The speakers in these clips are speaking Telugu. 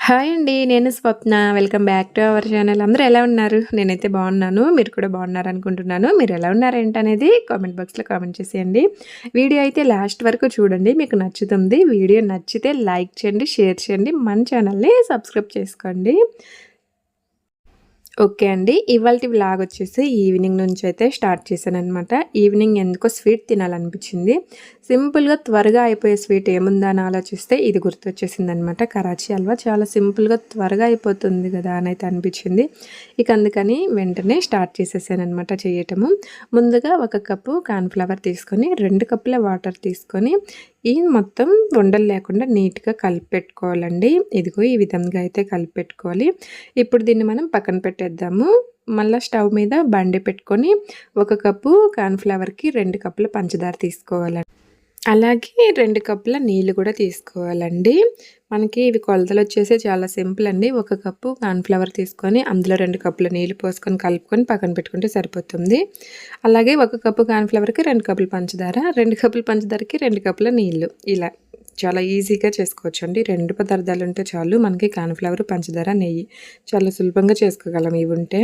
హాయ్ అండి. నేను Swapna. Welcome back to our channel. అందరూ ఎలా ఉన్నారు? నేనైతే బాగున్నాను. మీరు కూడా బాగున్నారనుకుంటున్నాను. మీరు ఎలా ఉన్నారేంటనేది కామెంట్ బాక్స్‌లో కామెంట్ చేసేయండి. వీడియో అయితే లాస్ట్ వరకు చూడండి. మీకు నచ్చుతుంది. వీడియో నచ్చితే లైక్ చేయండి, షేర్ చేయండి. మన ఛానల్‌ని సబ్స్క్రైబ్ చేసుకోండి. ఓకే అండి. ఇవాల్టి వ్లాగ్ వచ్చేసి ఈవినింగ్ నుంచి అయితే స్టార్ట్ చేశాననమాట. ఈవినింగ్ ఎందుకో స్వీట్ తినాలనిపించింది. సింపుల్‌గా త్వరగా అయిపోయే స్వీట్ ఏముందా అని ఆలోచిస్తే ఇది గుర్తొచ్చేసిందనమాట. కరాచీ హల్వా చాలా సింపుల్‌గా త్వరగా అయిపోతుంది కదా అని అయితే అనిపించింది. ఇక అందుకని వెంటనే స్టార్ట్ చేసేసాననమాట చేయటము. ముందుగా 1 కప్పు కార్న్‌ఫ్లవర్ తీసుకొని 2 కప్పుల వాటర్ తీసుకొని ఈ మొత్తం ఉండలు లేకుండా నీట్‌గా కలిపి పెట్టుకోవాలండి. ఇదిగో ఈ విధంగా అయితే కలిపి పెట్టుకోవాలి. ఇప్పుడు దీన్ని మనం పక్కన పెట్టేద్దాము. మళ్ళా స్టవ్ మీద బండి పెట్టుకొని 1 కప్పు కార్న్‌ఫ్లవర్‌కి 2 కప్పుల పంచదార తీసుకోవాలండి. అలాగే 2 కప్పుల నీళ్ళు కూడా తీసుకోవాలండి. మనకి ఇవి కొలతలొచ్చేసి చాలా సింపుల్ అండి. 1 కప్పు కార్న్‌ఫ్లవర్ తీసుకొని అందులో 2 కప్పుల నీళ్ళు పోసుకొని కలుపుకొని పక్కన పెట్టుకుంటే సరిపోతుంది. అలాగే 1 కప్పు కార్న్‌ఫ్లవర్‌కి 2 కప్పుల పంచదార, 2 కప్పుల పంచదారకి 2 కప్పుల నీళ్ళు. ఇలా చాలా ఈజీగా చేసుకోవచ్చండి. 2 పదార్థాలుంటే చాలు మనకి కార్న్‌ఫ్లవర్, పంచదార, నెయ్యి. చాలా సులభంగా చేసుకోగలం ఇవుంటే.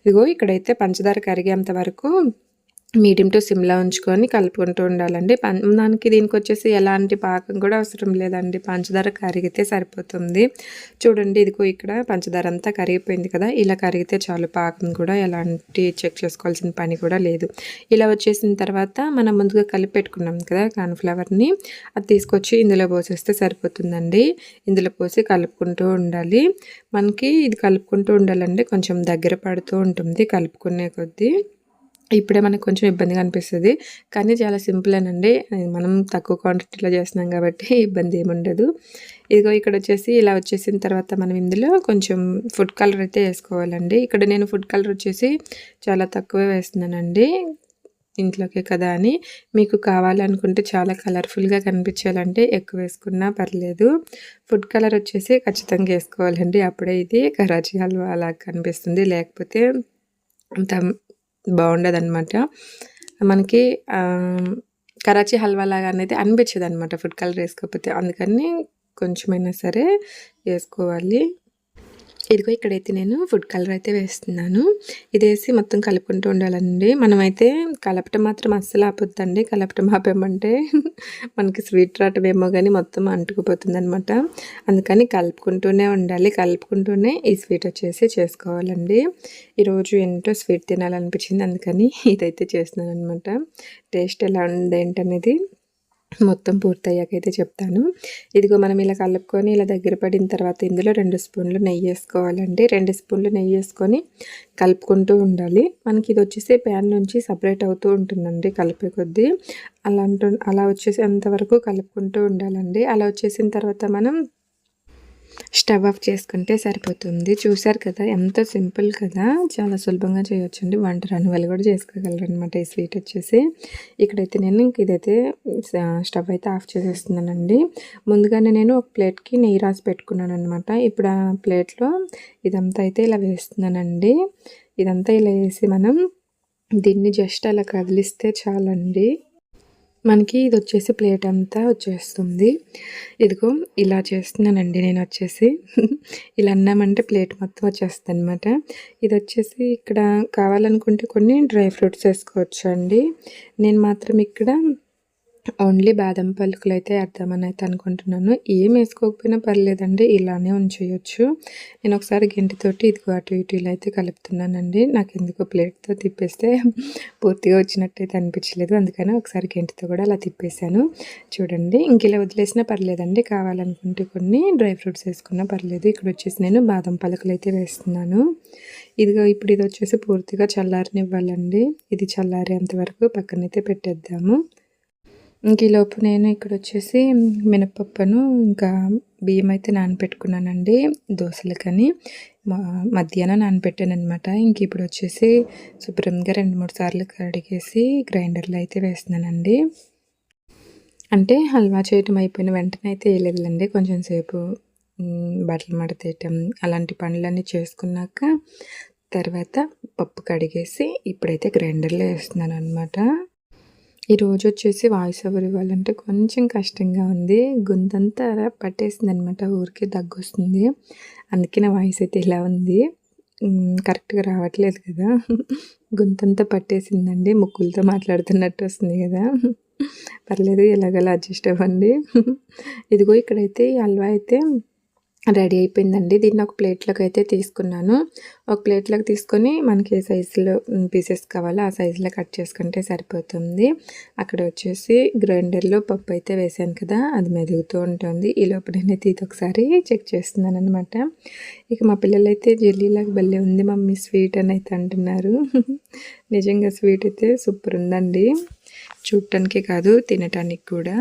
ఇదిగో ఇక్కడైతే పంచదార కరిగేంత వరకు మీడియం టు సిమ్‌లో ఉంచుకొని కలుపుకుంటూ ఉండాలండి. మనకి దీనికొచ్చేసి ఎలాంటి పాకం కూడా అవసరం లేదండి. పంచదార కరిగితే సరిపోతుంది. చూడండి ఇదిగో ఇక్కడ పంచదార అంతా కరిగిపోయింది కదా! ఇలా కరిగితే చాలు. పాకం కూడా ఎలాంటి చెక్ చేసుకోవాల్సిన పని కూడా లేదు. ఇలా వచ్చేసిన తర్వాత మనం ముందుగా కలిపి పెట్టుకున్నాం కదా కార్న్‌ఫ్లవర్‌ని, అది తీసుకొచ్చి ఇందులో పోసేస్తే సరిపోతుందండి. ఇందులో పోసి కలుపుకుంటూ ఉండాలి. మనకి ఇది కలుపుకుంటూ ఉండాలండి. కొంచెం దగ్గర పడుతూ ఉంటుంది కలుపుకునే కొద్దీ. ఇప్పుడే మనకు కొంచెం ఇబ్బందిగా అనిపిస్తది. కానీ చాలా సింపులేనండి. మనం తక్కువ క్వాంటిటీలో చేస్తున్నాం కాబట్టి ఇబ్బంది ఏముండదు. ఇదిగో ఇక్కడొచ్చేసి ఇలా వచ్చేసిన తర్వాత మనం ఇందులో కొంచెం ఫుడ్ కలర్ అయితే వేసుకోవాలండి. ఇక్కడ నేను ఫుడ్ కలర్ వచ్చేసి చాలా తక్కువే వేస్తున్నానండి. ఇంట్లోకే కదా అని. మీకు కావాలనుకుంటే చాలా కలర్‌ఫుల్‌గా కనిపించాలంటే ఎక్కువ వేసుకున్నా పర్లేదు. ఫుడ్ కలర్ వచ్చేసి ఖచ్చితంగా వేసుకోవాలండి. అప్పుడే ఇది కరాచీ హల్వా అలా కనిపిస్తుంది. లేకపోతే అంత బాగుండదనమాట. మనకి కరాచీ హల్వా లాగా అనేది అనిపించదనమాట ఫుడ్ కలర్ వేసుకోకపోతే. అందుకని కొంచెమైనా సరే వేసుకోవాలి. ఇదిగో ఇక్కడైతే నేను ఫుడ్ కలర్ అయితే వేస్తున్నాను. ఇదేసి మొత్తం కలుపుకుంటూ ఉండాలండి. మనమైతే కలపటం మాత్రం అస్సలు ఆపొద్దండి. కలపటం ఆపామంటే మనకి స్వీట్ రావటమేమో గానీ మొత్తం అంటుకుపోతుందనమాట. అందుకని కలుపుకుంటూనే ఉండాలి. కలుపుకుంటూనే ఈ స్వీట్ వచ్చేసి చేసుకోవాలండి. ఈరోజు ఏంటో స్వీట్ తినాలనిపించింది. అందుకని ఇదైతే చేస్తున్నాననమాట. టేస్ట్ ఎలా ఉందేంటనేది మొత్తం పూర్తయ్యాకైతే చెప్తాను. ఇదిగో మనం ఇలా కలుపుకొని ఇలా దగ్గర పడిన తర్వాత ఇందులో 2 స్పూన్లు నెయ్యేసుకోవాలండి. 2 స్పూన్లు నెయ్యేసుకొని కలుపుకుంటూ ఉండాలి. మనకి ఇది వచ్చేసి ప్యాన్ నుంచి సపరేట్ అవుతూ ఉంటుందండి కలిపే కొద్దీ. అలా వచ్చేసేంత వరకు కలుపుకుంటూ ఉండాలండి. అలా వచ్చేసిన తర్వాత మనం స్టవ్ ఆఫ్ చేసుకుంటే సరిపోతుంది. చూసారు కదా ఎంత సింపుల్ కదా! చాలా సులభంగా చేయొచ్చండి. వంట రాని వాళ్ళు కూడా చేసుకోగలరనమాట ఈ స్వీట్ వచ్చేసి. ఇక్కడైతే నేను ఇదైతే స్టవ్ అయితే ఆఫ్ చేసేస్తున్నానండి. ముందుగానే నేను ఒక ప్లేట్‌కి నెయ్యి రాసి పెట్టుకున్నాననమాట. ఇప్పుడు ఆ ప్లేట్‌లో ఇదంతా అయితే ఇలా వేస్తున్నానండి. ఇదంతా ఇలా వేసి మనం దీన్ని జస్ట్ అలా కదిలిస్తే చాలండి. మనకి ఇదొచ్చేసి ప్లేట్ అంతా వచ్చేస్తుంది. ఇదిగో ఇలా చేస్తున్నానండి నేనొచ్చేసి. ఇలా అన్నామంటే ప్లేట్ మొత్తం వచ్చేస్తదనమాట. ఇదొచ్చేసి ఇక్కడ కావాలనుకుంటే కొన్ని డ్రై ఫ్రూట్స్ వేసుకోవచ్చండి. నేను మాత్రం ఇక్కడ ఓన్లీ బాదం పలుకులైతే ఏద్దామని అయితే అనుకుంటున్నాను. ఏం వేసుకోకపోయినా పర్లేదండి. ఇలానే ఉంచేయొచ్చు. నేను ఒకసారి గెంటితోటి ఇదిగో అటు ఇటు ఇలా అయితే కలుపుతున్నానండి. నాకెందుకో ప్లేట్‌తో తిప్పేస్తే పూర్తిగా వచ్చినట్టయితే అనిపించలేదు. అందుకని ఒకసారి గెంటితో కూడా అలా తిప్పేసాను. చూడండి ఇంక ఇలా వదిలేసినా పర్లేదండి. కావాలనుకుంటే కొన్ని డ్రై ఫ్రూట్స్ వేసుకున్నా పర్లేదు. ఇక్కడ వచ్చేసి నేను బాదం పలుకులైతే వేస్తున్నాను. ఇదిగో ఇప్పుడు ఇది వచ్చేసి పూర్తిగా చల్లారనివ్వాలండి. ఇది చల్లారేంత వరకు పక్కనైతే పెట్టేద్దాము. ఇంక ఈలోపు నేను ఇక్కడొచ్చేసి మినపప్పును ఇంకా బియ్యం అయితే నానబెట్టుకున్నానండి దోసలకని. మధ్యాహ్నం నానబెట్టాననమాట. ఇంక ఇప్పుడు వచ్చేసి శుభ్రంగా 2, 3 సార్లు కడిగేసి గ్రైండర్‌లో అయితే వేస్తున్నానండి. అంటే హల్వా చేయటం అయిపోయిన వెంటనే అయితే వేయలేదులెండి. కొంచెం సేపు బట్టలు మడతేయటం అలాంటి పనులన్నీ చేసుకున్నాక తర్వాత పప్పు కడిగేసి ఇప్పుడైతే గ్రైండర్‌లో వేస్తున్నాననమాట. ఈరోజు వచ్చేసి వాయిస్ ఓవర్ ఇవ్వాలంటే కొంచెం కష్టంగా ఉంది. గొంతంతా పట్టేసిందనమాట. ఊరికే దగ్గొస్తుంది. అందుకే నా వాయిస్ అయితే ఇలా ఉంది. కరెక్ట్‌గా రావట్లేదు కదా! గొంతంతా పట్టేసిందండి. ముక్కులతో మాట్లాడుతున్నట్టు వస్తుంది కదా! పర్లేదు ఎలాగోలా అడ్జస్ట్ అవ్వండి. ఇదిగో ఇక్కడైతే ఈ హల్వా అయితే రెడీ అయిపోయిందండి. దీన్ని ఒక ప్లేట్లోకి అయితే తీసుకున్నాను. ఒక ప్లేట్లోకి తీసుకొని మనకి ఏ సైజులో పీసెస్ కావాలో ఆ సైజులో కట్ చేసుకుంటే సరిపోతుంది. అక్కడ వచ్చేసి గ్రైండర్లో పప్పు అయితే వేసాను కదా, అది మెదుగుతూ ఉంటుంది. ఈ లోపు నేనైతే ఇది ఒకసారి చెక్ చేస్తున్నాను అనమాట. ఇక మా పిల్లలైతే జెల్లీలాగా భలే ఉంది మమ్మీ స్వీట్ అని అయితే అంటున్నారు. నిజంగా స్వీట్ అయితే సూపర్ ఉందండి. చూడటానికే కాదు తినటానికి కూడా.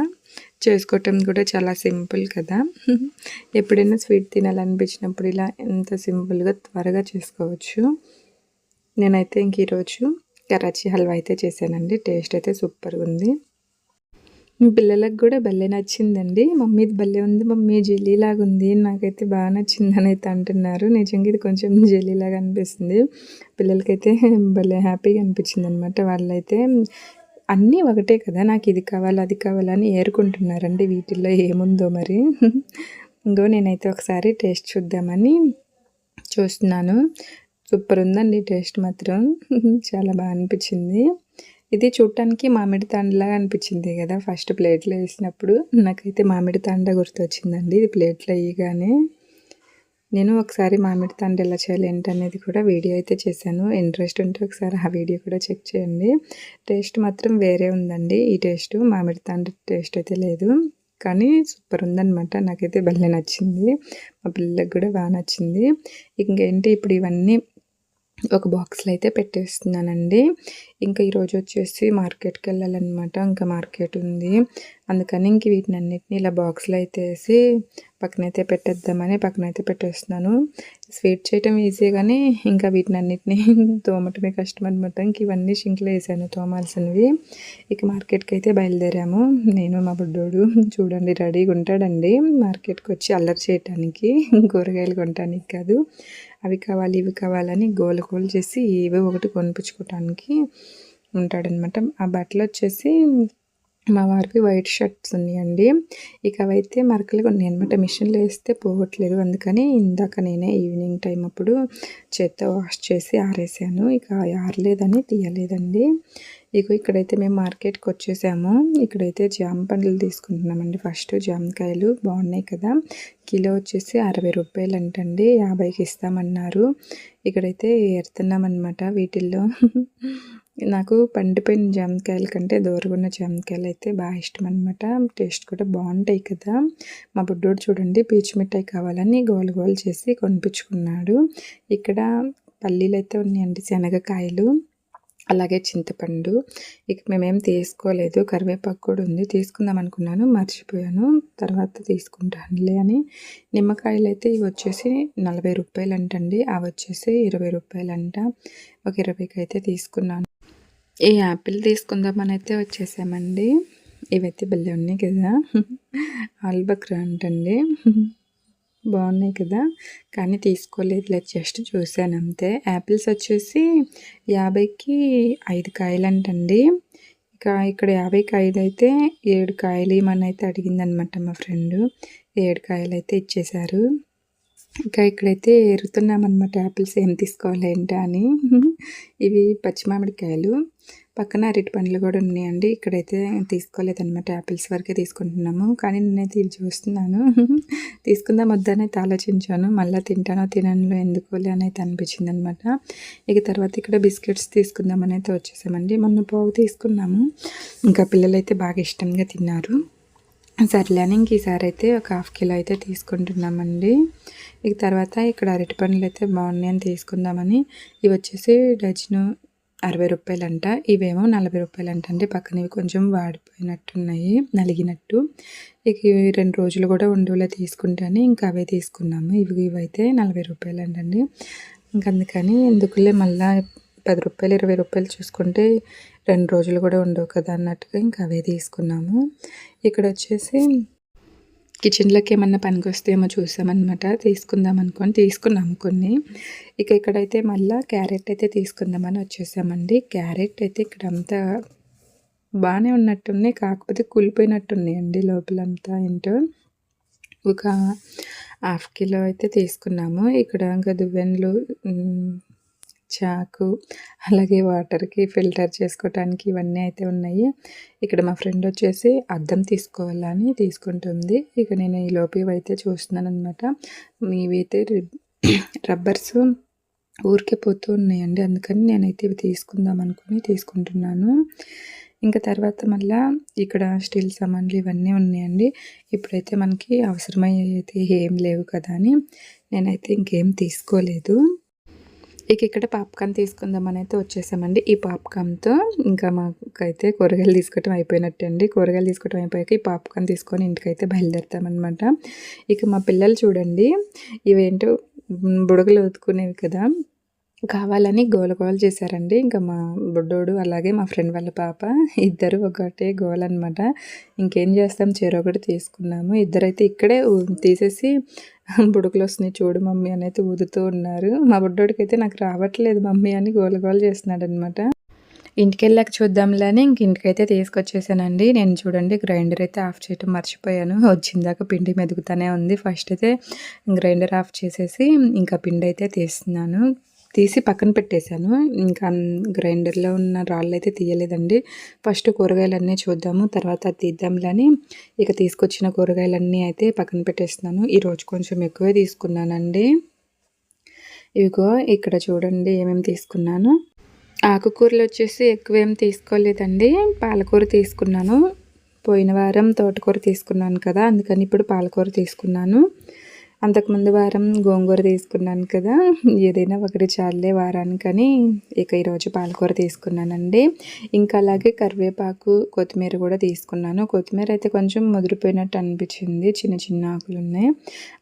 చేసుకోవటం కూడా చాలా సింపుల్ కదా. ఎప్పుడైనా స్వీట్ తినాలనిపించినప్పుడు ఇలా ఎంత సింపుల్గా త్వరగా చేసుకోవచ్చు. నేనైతే ఇంక ఈరోజు కరాచీ హల్వా అయితే చేశానండి. టేస్ట్ అయితే సూపర్గా ఉంది. పిల్లలకు కూడా భలే నచ్చిందండి. మమ్మీ ఇది భలే ఉంది మమ్మీ, జెల్లీలాగా ఉంది, నాకైతే బాగా నచ్చిందని అయితే అంటున్నారు. నిజంగా ఇది కొంచెం జెల్లీలాగా అనిపిస్తుంది. పిల్లలకైతే భలే హ్యాపీగా అనిపించింది అనమాట. వాళ్ళైతే అన్నీ ఒకటే కదా, నాకు ఇది కావాలి అది కావాలని ఏరుకుంటున్నారండి. వీటిల్లో ఏముందో మరి. ఇంకో నేనైతే ఒకసారి టేస్ట్ చూద్దామని చూస్తున్నాను. సూపర్ ఉందండి టేస్ట్ మాత్రం. చాలా బాగా అనిపించింది. ఇది చూడటానికి మామిడి తాండలాగా అనిపించింది కదా ఫస్ట్ ప్లేట్లో వేసినప్పుడు. నాకైతే మామిడి తాండ గుర్తొచ్చిందండి ఇది ప్లేట్లో వేయగానే. నేను ఒకసారి మామిడి తాండ ఎలా చేయాలి ఏంటనేది కూడా వీడియో అయితే చేశాను. ఇంట్రెస్ట్ ఉంటే ఒకసారి ఆ వీడియో కూడా చెక్ చేయండి. టేస్ట్ మాత్రం వేరే ఉందండి. ఈ టేస్ట్ మామిడి తాండ టేస్ట్ అయితే లేదు, కానీ సూపర్ ఉందనమాట. నాకైతే భలే నచ్చింది. మా పిల్లలకు కూడా బాగా నచ్చింది. ఇంకేంటి ఇప్పుడు ఇవన్నీ ఒక బాక్స్లో అయితే పెట్టేస్తున్నానండి. ఇంకా ఈరోజు వచ్చేసి మార్కెట్కి వెళ్ళాలన్నమాట. ఇంకా మార్కెట్ ఉంది, అందుకని ఇంక వీటినన్నిటిని ఇలా బాక్స్లో అయితే వేసి పక్కనైతే పెట్టేద్దామని పక్కనైతే పెట్టేస్తున్నాను. స్వీట్ చేయటం ఈజీ, కానీ ఇంకా వీటినన్నిటిని తోమటమే కష్టం అనమాట. ఇంక ఇవన్నీ షింక్లో వేసాను తోమాల్సినవి. ఇక మార్కెట్కి అయితే బయలుదేరాము. నేను మా బుడ్డోడు చూడండి రెడీగా ఉంటాడండి మార్కెట్కి వచ్చి అల్లరి చేయటానికి, కూరగాయలు కొనటానికి కాదు. అవి కావాలి ఇవి కావాలని గోల చేసి ఏవో ఒకటి కొనిపించుకోవటానికి ఉంటాడనమాట. ఆ బట్టలు వచ్చేసి మా వారికి వైట్ షర్ట్స్ ఉన్నాయండి. ఇక అవైతే మరకలు ఉన్నాయి అనమాట. మిషన్లో వేస్తే పోవట్లేదు, అందుకని ఇందాక నేనే ఈవినింగ్ టైం అప్పుడు చేత్తో వాష్ చేసి ఆరేసాను. ఇక ఆరలేదని తీయలేదండి. ఇక ఇక్కడైతే మేము మార్కెట్కి వచ్చేసాము. ఇక్కడైతే జామ పండ్లు తీసుకుంటున్నామండి. ఫస్ట్ జామకాయలు బాగున్నాయి కదా, కిలో వచ్చేసి 60 రూపాయలు అంటండి, 50కి ఇస్తామన్నారు. ఇక్కడైతే ఎడుతున్నామన్నమాట వీటిల్లో. నాకు పండిపోయిన జామకాయల కంటే దూరగున్న జామకాయలు అయితే బాగా ఇష్టం అనమాట. టేస్ట్ కూడా బాగుంటాయి కదా. మా బుడ్డోడు చూడండి పీచు మిఠాయి కావాలని గోలు చేసి కొనిపించుకున్నాడు. ఇక్కడ పల్లీలు అయితే ఉన్నాయండి, శనగకాయలు, అలాగే చింతపండు. ఇక మేమేం తీసుకోలేదు. కరివేపాకు కూడా ఉంది, తీసుకుందాం అనుకున్నాను మర్చిపోయాను, తర్వాత తీసుకుంటానులే అని. నిమ్మకాయలు అయితే ఇవి వచ్చేసి 40 రూపాయలు అంటండి, అవి వచ్చేసి 20 రూపాయలు అంట. ఒక 20కి అయితే తీసుకున్నాను. ఈ యాపిల్ తీసుకుందామని అయితే వచ్చేసామండి. ఇవైతే భలే ఉన్నాయి కదా, ఆల్బక్రా అంటండి. బాగున్నాయి కదా, కానీ తీసుకోలేదు, జస్ట్ చూశాను అంతే. యాపిల్స్ వచ్చేసి 50కి 5 కాయలంటండి. ఇక ఇక్కడ 50కి 5 అయితే 7 కాయలు ఇమని అయితే అడిగిందనమాట మా ఫ్రెండ్. 7 కాయలు అయితే ఇచ్చేశారు. ఇంకా ఇక్కడైతే ఎరుతున్నామన్నమాట యాపిల్స్ ఏం తీసుకోవాలి ఏంటా అని. ఇవి పచ్చి మామిడికాయలు, పక్కన అరటి పండ్లు కూడా ఉన్నాయండి. ఇక్కడైతే తీసుకోలేదన్నమాట, యాపిల్స్ వరకే తీసుకుంటున్నాము. కానీ నేనైతే ఇవి చూస్తున్నాను, తీసుకుందాం వద్దని అయితే ఆలోచించాను. మళ్ళీ తింటానో తినను ఎందుకోలే అని అయితే అనిపించింది అనమాట. ఇక తర్వాత ఇక్కడ బిస్కెట్స్ తీసుకుందామని అయితే వచ్చేసామండి. మొన్న పోగు తీసుకున్నాము, ఇంకా పిల్లలైతే బాగా ఇష్టంగా తిన్నారు. సర్లే అని ఇంక ఈసారి అయితే ఒక 1/2 కిలో అయితే తీసుకుంటున్నామండి. ఇక తర్వాత ఇక్కడ అరటి పండ్లు అయితే బాగున్నాయని తీసుకుందామని, ఇవి వచ్చేసి డజను 60 రూపాయలంట, ఇవేమో 40 రూపాయలంట అండి. పక్కనవి కొంచెం వాడిపోయినట్టున్నాయి, నలిగినట్టు. ఇక 2 రోజులు కూడా ఉండేలా తీసుకుంటాను, ఇంకా అవే తీసుకున్నాము. ఇవైతే 40 రూపాయలంటండి. ఇంక అందుకని ఎందుకులే మళ్ళీ 10 రూపాయలు 20 రూపాయలు చూసుకుంటే 2 రోజులు కూడా ఉండవు కదా అన్నట్టుగా ఇంకా అవే తీసుకున్నాము. ఇక్కడ వచ్చేసి కిచెన్లోకి ఏమన్నా పనికొస్తేమో చూసామన్నమాట, తీసుకుందాం అనుకొని తీసుకున్నాము కొన్ని. ఇక ఇక్కడైతే మళ్ళీ క్యారెట్ అయితే తీసుకుందామని వచ్చేసామండి. క్యారెట్ అయితే ఇక్కడ అంతా బాగానే ఉన్నట్టున్నాయి, కాకపోతే కూలిపోయినట్టున్నాయండి లోపలంతా ఏంటో. ఒక హాఫ్ కిలో అయితే తీసుకున్నాము. ఇక్కడ ఇంకా దువ్వెనలు, చాకు, అలాగే వాటర్కి ఫిల్టర్ చేసుకోవటానికి ఇవన్నీ అయితే ఉన్నాయి. ఇక్కడ మా ఫ్రెండ్ వచ్చేసి అద్దం తీసుకోవాలని తీసుకుంటుంది. ఇక నేను ఈ లోపు అయితే చూస్తున్నాను అనమాట. ఇవైతే రబ్బర్స్ ఊరికే పోతూ ఉన్నాయండి, అందుకని నేనైతే ఇవి తీసుకుందాం అనుకుని తీసుకుంటున్నాను. ఇంకా తర్వాత మళ్ళీ ఇక్కడ స్టీల్ సామాన్లు ఇవన్నీ ఉన్నాయండి. ఇప్పుడైతే మనకి అవసరమయ్యే అయితే ఏం లేవు కదా అని నేనైతే ఇంకేం తీసుకోలేదు. ఇక్కడ పాప్కార్న్ తీసుకుందామని అయితే వచ్చేసామండి. ఈ పాప్కార్న్తో ఇంకా మాకైతే కూరగాయలు తీసుకోవటం అయిపోయినట్టు అండి. కూరగాయలు తీసుకోవటం అయిపోయాక ఈ పాప్కార్న్ తీసుకొని ఇంటికైతే బయలుదేరుతామన్నమాట. ఇక మా పిల్లలు చూడండి, ఇవేంటో బుడగలు ఊదుకునేవి కదా, కావాలని గోల చేశారండి. ఇంకా మా బుడ్డోడు అలాగే మా ఫ్రెండ్ వాళ్ళ పాప ఇద్దరు ఒకటే గోల అనమాట. ఇంకేం చేస్తాం, చెరొకటి తీసుకున్నాము. ఇద్దరైతే ఇక్కడే తీసేసి బుడకలు వస్తున్నాయి చూడు మమ్మీ అని అయితే ఊదుతూ ఉన్నారు. మా బుడ్డోడికి అయితే నాకు రావట్లేదు మమ్మీ అని గోల చేస్తున్నాడు అనమాట. ఇంటికి వెళ్ళాక చూద్దాంలే అని ఇంటికైతే తీసుకొచ్చేసానండి. నేను చూడండి గ్రైండర్ అయితే ఆఫ్ చేయటం మర్చిపోయాను. వచ్చిందాక పిండి మెదుగుతూనే ఉంది. ఫస్ట్ అయితే గ్రైండర్ ఆఫ్ చేసేసి ఇంకా పిండి అయితే తీసి పక్కన పెట్టేశాను. ఇంకా గ్రైండర్లో ఉన్న రాళ్ళు అయితే తీయలేదండి. ఫస్ట్ కూరగాయలన్నీ చూద్దాము, తర్వాత తీద్దాంలని ఇక తీసుకొచ్చిన కూరగాయలన్నీ అయితే పక్కన పెట్టేస్తున్నాను. ఈరోజు కొంచెం ఎక్కువే తీసుకున్నానండి. ఇవిగో ఇక్కడ చూడండి ఏమేమి తీసుకున్నాను. ఆకుకూరలు వచ్చేసి ఎక్కువేం తీసుకోలేదండి. పాలకూర తీసుకున్నాను. పోయిన వారం తోటకూర తీసుకున్నాను కదా, అందుకని ఇప్పుడు పాలకూర తీసుకున్నాను. అంతకుముందు వారం గోంగూర తీసుకున్నాను కదా, ఏదైనా ఒకటి చాలే వారానికని ఇక ఈరోజు పాలకూర తీసుకున్నానండి. ఇంకా అలాగే కరివేపాకు, కొత్తిమీర కూడా తీసుకున్నాను. కొత్తిమీర అయితే కొంచెం ముదిరిపోయినట్టు అనిపించింది, చిన్న చిన్న ఆకులు ఉన్నాయి.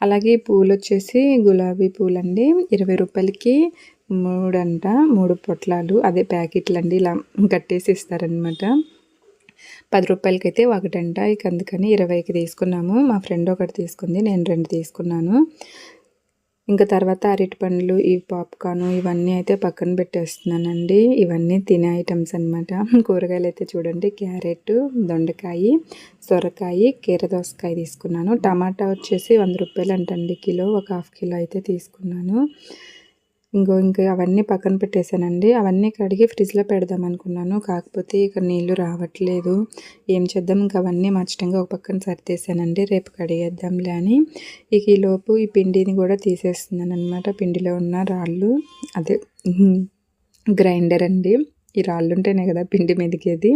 అలాగే పూలు వచ్చేసి గులాబీ పూలు అండి, 20 రూపాయలకి 3 అంట, 3 పొట్లాలు, అదే ప్యాకెట్లు అండి, ఇలా కట్టేసి ఇస్తారనమాట. 10 రూపాయలకైతే ఒకటంట. ఇక అందుకని 20కి తీసుకున్నాము. మా ఫ్రెండ్ ఒకటి తీసుకుంది, నేను 2 తీసుకున్నాను. ఇంకా తర్వాత అరటి పండ్లు, ఈ పాప్కార్న్ ఇవన్నీ అయితే పక్కన పెట్టేస్తున్నానండి. ఇవన్నీ తినే ఐటమ్స్ అనమాట. కూరగాయలు అయితే చూడండి, క్యారెట్, దొండకాయ, సొరకాయ, కీరదోసకాయ తీసుకున్నాను. టమాటా వచ్చేసి 100 రూపాయలు అంటండి కిలో, ఒక హాఫ్ కిలో అయితే తీసుకున్నాను. ఇంకా అవన్నీ పక్కన పెట్టేశానండి. అవన్నీ కడిగి ఫ్రిడ్జ్లో పెడదాం అనుకున్నాను, కాకపోతే ఇక నీళ్ళు రావట్లేదు. ఏం చేద్దాం, ఇంకా అవన్నీ మచ్చటంగా ఒక పక్కన సర్దేశానండి, రేపు కడిగేద్దాంలే అని. ఇక ఈలోపు ఈ పిండిని కూడా తీసేస్తున్నాను అనమాట. పిండిలో ఉన్న రాళ్ళు, అదే గ్రైండర్ అండి, ఈ రాళ్ళు ఉంటేనే కదా పిండి మెదిగేది.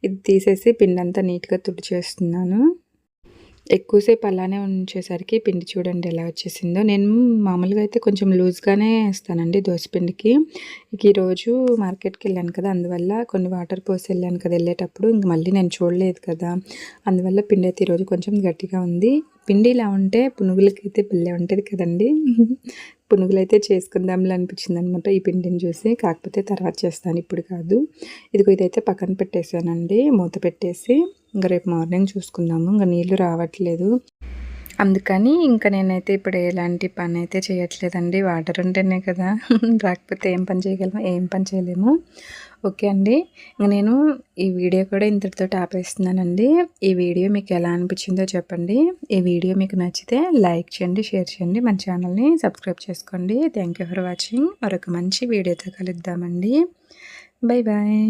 ఇది తీసేసి పిండి అంతా నీట్గా తుడిచేస్తున్నాను. ఎక్కువసేపు అలానే ఉంచేసరికి పిండి చూడండి ఎలా వచ్చేసిందో. నేను మామూలుగా అయితే కొంచెం లూజ్గానే వేస్తానండి దోసపిండికి. ఇక ఈరోజు మార్కెట్కి వెళ్ళాను కదా, అందువల్ల కొన్ని వాటర్ పోసి వెళ్ళాను కదా వెళ్ళేటప్పుడు, ఇంక మళ్ళీ నేను చూడలేదు కదా, అందువల్ల పిండి అయితే ఈరోజు కొంచెం గట్టిగా ఉంది. పిండి ఇలా ఉంటే పునుగులకైతే పిల్లే ఉంటుంది కదండి. పునుగులు అయితే చేసుకుందాంలే అనిపించింది అనమాట ఈ పిండిని చూసి, కాకపోతే తర్వాత చేస్తాను, ఇప్పుడు కాదు. ఇదైతే పక్కన పెట్టేశానండి, మూత పెట్టేసి. ఇంకా రేపు మార్నింగ్ చూసుకుందాము. ఇంకా నీళ్ళు రావట్లేదు, అందుకని ఇంకా నేనైతే ఇప్పుడు ఎలాంటి పని అయితే చేయట్లేదండి. వాటర్ ఉంటేనే కదా, రాకపోతే ఏం పని చేయగలము, ఏం పని చేయలేము. ఓకే అండి, ఇంకా నేను ఈ వీడియో కూడా ఇంతటితో ఆపేస్తున్నానండి. ఈ వీడియో మీకు ఎలా అనిపించిందో చెప్పండి. ఈ వీడియో మీకు నచ్చితే లైక్ చేయండి, షేర్ చేయండి, మన ఛానల్ని సబ్స్క్రైబ్ చేసుకోండి. Thank you for watching. మరొక మంచి వీడియోతో కలుద్దామండి. Bye bye.